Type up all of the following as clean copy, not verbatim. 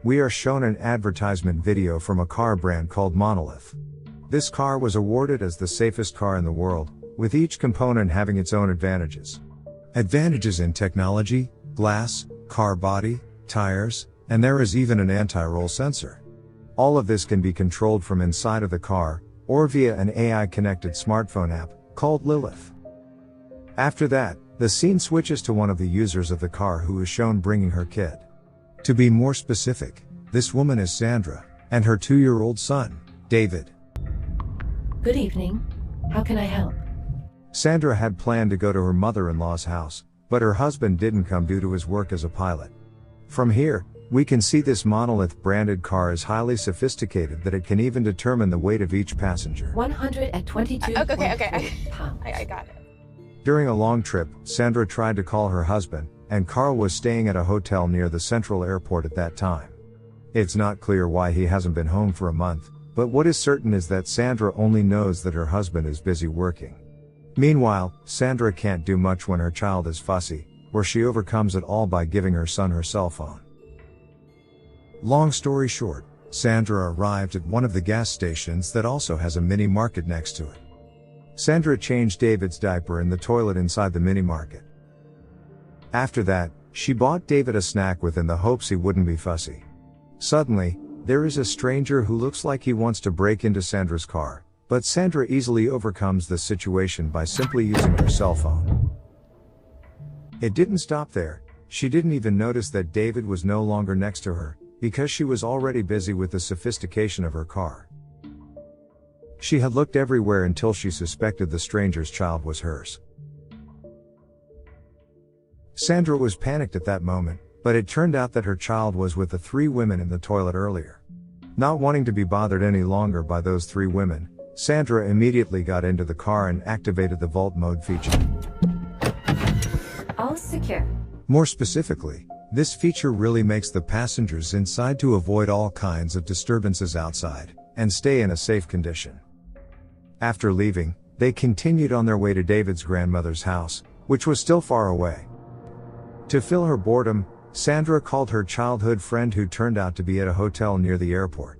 we are shown an advertisement video from a car brand called Monolith. This car was awarded as the safest car in the world, with each component having its own advantages. Advantages in technology, glass, car body, tires, and there is even an anti-roll sensor. All of this can be controlled from inside of the car, or via an AI-connected smartphone app, called Lilith. After that, the scene switches to one of the users of the car who is shown bringing her kid. To be more specific, this woman is Sandra, and her 2-year-old son, David. Good evening. How can I help? Sandra had planned to go to her mother-in-law's house, but her husband didn't come due to his work as a pilot. From here, we can see this Monolith branded car is highly sophisticated that it can even determine the weight of each passenger. 122 pounds. I got it. During a long trip, Sandra tried to call her husband, and Carl was staying at a hotel near the central airport at that time. It's not clear why he hasn't been home for a month, but what is certain is that Sandra only knows that her husband is busy working. Meanwhile, Sandra can't do much when her child is fussy, or she overcomes it all by giving her son her cell phone. Long story short, Sandra arrived at one of the gas stations that also has a mini market next to it. Sandra changed David's diaper in the toilet inside the mini market. After that, she bought David a snack within the hopes he wouldn't be fussy. Suddenly, there is a stranger who looks like he wants to break into Sandra's car, but Sandra easily overcomes the situation by simply using her cell phone. It didn't stop there. She didn't even notice that David was no longer next to her, because she was already busy with the sophistication of her car. She had looked everywhere until she suspected the stranger's child was hers. Sandra was panicked at that moment, but it turned out that her child was with the 3 women in the toilet earlier. Not wanting to be bothered any longer by those 3 women, Sandra immediately got into the car and activated the vault mode feature. All secure. More specifically, this feature really makes the passengers inside to avoid all kinds of disturbances outside, and stay in a safe condition. After leaving, they continued on their way to David's grandmother's house, which was still far away. To fill her boredom, Sandra called her childhood friend who turned out to be at a hotel near the airport.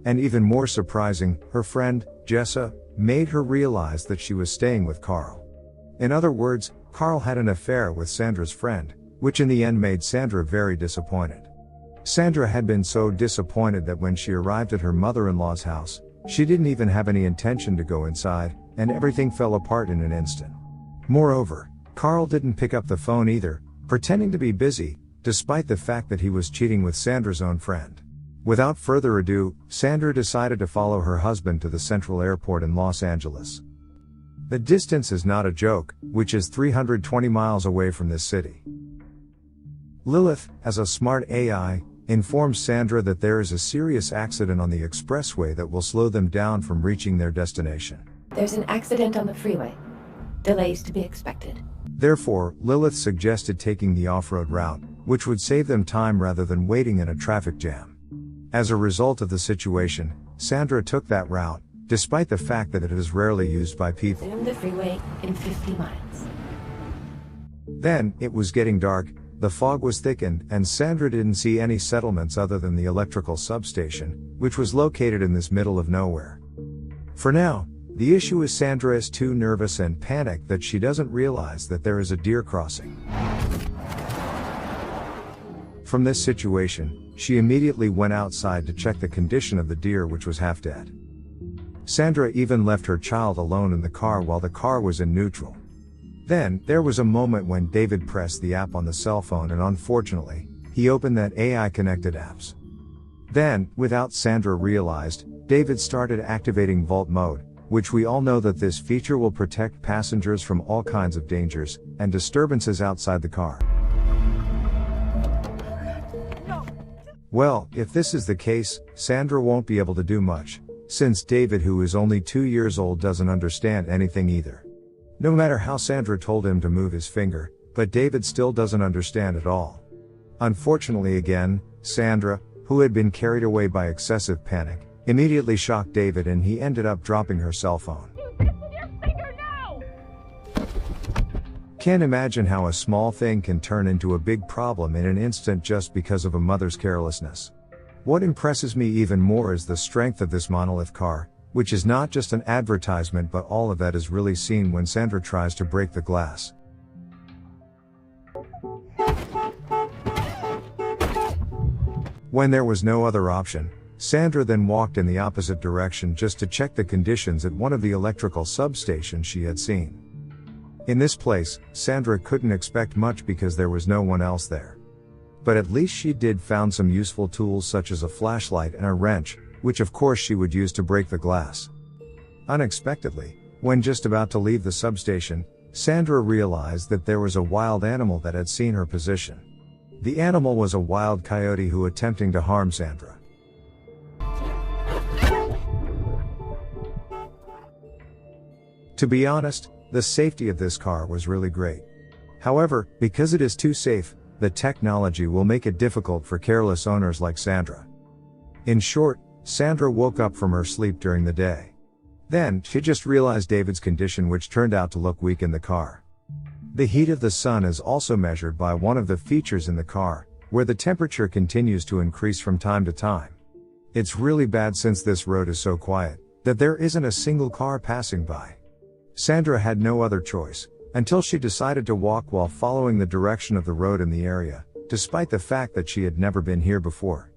And even more surprising, her friend, Jessa, made her realize that she was staying with Carl. In other words, Carl had an affair with Sandra's friend, which in the end made Sandra very disappointed. Sandra had been so disappointed that when she arrived at her mother-in-law's house, she didn't even have any intention to go inside, and everything fell apart in an instant. Moreover, Carl didn't pick up the phone either, pretending to be busy, despite the fact that he was cheating with Sandra's own friend. Without further ado, Sandra decided to follow her husband to the central airport in Los Angeles. The distance is not a joke, which is 320 miles away from this city. Lilith, as a smart AI, informs Sandra that there is a serious accident on the expressway that will slow them down from reaching their destination. There's an accident on the freeway. Delays to be expected. Therefore, Lilith suggested taking the off-road route, which would save them time rather than waiting in a traffic jam. As a result of the situation, Sandra took that route, despite the fact that it is rarely used by people. Zoom the freeway in 50 miles. Then, it was getting dark, the fog was thickened, and Sandra didn't see any settlements other than the electrical substation, which was located in this middle of nowhere. For now, the issue is Sandra is too nervous and panicked that she doesn't realize that there is a deer crossing. From this situation, she immediately went outside to check the condition of the deer, which was half dead. Sandra even left her child alone in the car while the car was in neutral. Then, there was a moment when David pressed the app on the cell phone and unfortunately, he opened that AI-connected apps. Then, without Sandra realized, David started activating vault mode, which we all know that this feature will protect passengers from all kinds of dangers and disturbances outside the car. Well, if this is the case, Sandra won't be able to do much, since David, who is only 2 years old, doesn't understand anything either. No matter how Sandra told him to move his finger, but David still doesn't understand at all. Unfortunately again, Sandra, who had been carried away by excessive panic, immediately shocked David and he ended up dropping her cell phone. Can't imagine how a small thing can turn into a big problem in an instant just because of a mother's carelessness. What impresses me even more is the strength of this Monolith car, which is not just an advertisement, but all of that is really seen when Sandra tries to break the glass. When there was no other option, Sandra then walked in the opposite direction just to check the conditions at one of the electrical substations she had seen. In this place, Sandra couldn't expect much because there was no one else there. But at least she did found some useful tools such as a flashlight and a wrench, which of course she would use to break the glass. Unexpectedly, when just about to leave the substation, Sandra realized that there was a wild animal that had seen her position. The animal was a wild coyote who attempting to harm Sandra. To be honest, the safety of this car was really great. However, because it is too safe, the technology will make it difficult for careless owners like Sandra. In short, Sandra woke up from her sleep during the day. Then, she just realized David's condition, which turned out to look weak in the car. The heat of the sun is also measured by one of the features in the car, where the temperature continues to increase from time to time. It's really bad since this road is so quiet, that there isn't a single car passing by. Sandra had no other choice, until she decided to walk while following the direction of the road in the area, despite the fact that she had never been here before.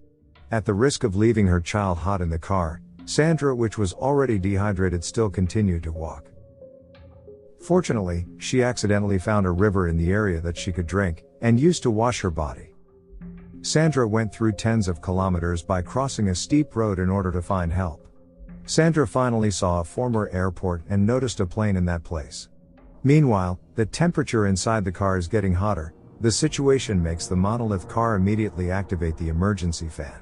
At the risk of leaving her child hot in the car, Sandra, which was already dehydrated, still continued to walk. Fortunately, she accidentally found a river in the area that she could drink, and used to wash her body. Sandra went through tens of kilometers by crossing a steep road in order to find help. Sandra finally saw a former airport and noticed a plane in that place. Meanwhile, the temperature inside the car is getting hotter. The situation makes the Monolith car immediately activate the emergency fan.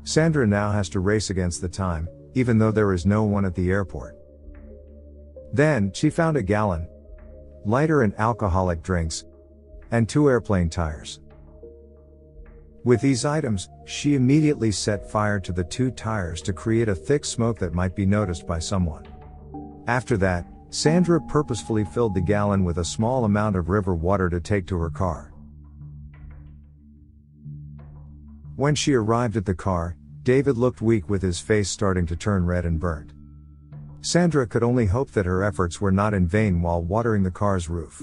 Sandra now has to race against the time, even though there is no one at the airport. Then, she found a gallon, lighter and alcoholic drinks, and 2 airplane tires. With these items, she immediately set fire to the 2 tires to create a thick smoke that might be noticed by someone. After that, Sandra purposefully filled the gallon with a small amount of river water to take to her car. When she arrived at the car, David looked weak with his face starting to turn red and burnt. Sandra could only hope that her efforts were not in vain while watering the car's roof.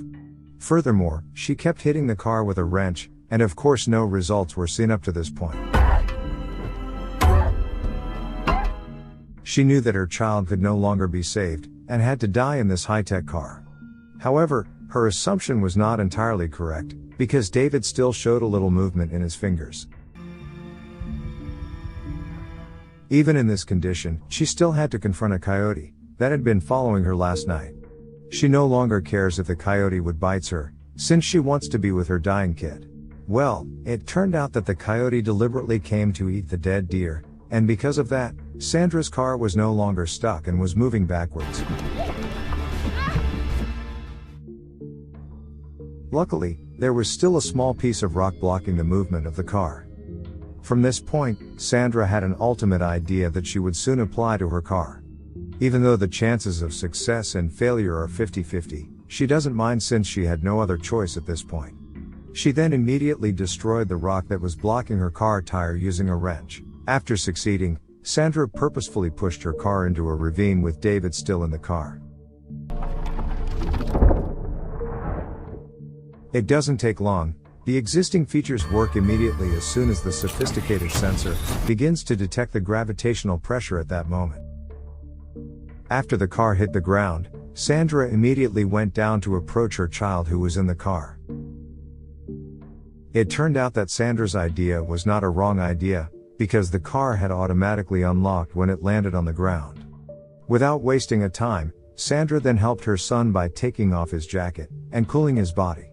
Furthermore, she kept hitting the car with a wrench, and of course no results were seen up to this point. She knew that her child could no longer be saved, and had to die in this high-tech car. However, her assumption was not entirely correct, because David still showed a little movement in his fingers. Even in this condition, she still had to confront a coyote that had been following her last night. She no longer cares if the coyote would bite her, since she wants to be with her dying kid. Well, it turned out that the coyote deliberately came to eat the dead deer, and because of that, Sandra's car was no longer stuck and was moving backwards. Luckily, there was still a small piece of rock blocking the movement of the car. From this point, Sandra had an ultimate idea that she would soon apply to her car. Even though the chances of success and failure are 50-50, she doesn't mind since she had no other choice at this point. She then immediately destroyed the rock that was blocking her car tire using a wrench. After succeeding, Sandra purposefully pushed her car into a ravine with David still in the car. It doesn't take long. The existing features work immediately as soon as the sophisticated sensor begins to detect the gravitational pressure at that moment. After the car hit the ground, Sandra immediately went down to approach her child who was in the car. It turned out that Sandra's idea was not a wrong idea, because the car had automatically unlocked when it landed on the ground. Without wasting a time, Sandra then helped her son by taking off his jacket and cooling his body.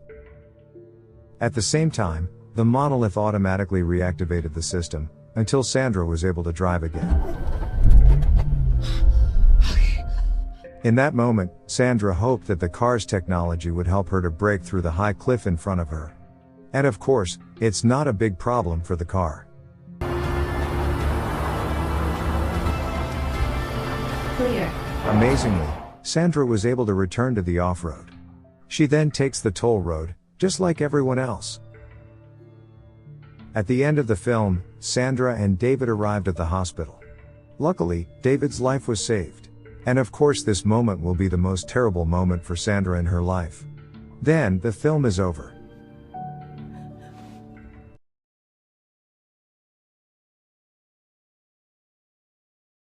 At the same time, the Monolith automatically reactivated the system, until Sandra was able to drive again. In that moment, Sandra hoped that the car's technology would help her to break through the high cliff in front of her. And of course, it's not a big problem for the car. Clear. Amazingly, Sandra was able to return to the off-road. She then takes the toll road, just like everyone else. At the end of the film, Sandra and David arrived at the hospital. Luckily, David's life was saved. And of course this moment will be the most terrible moment for Sandra in her life. Then, the film is over.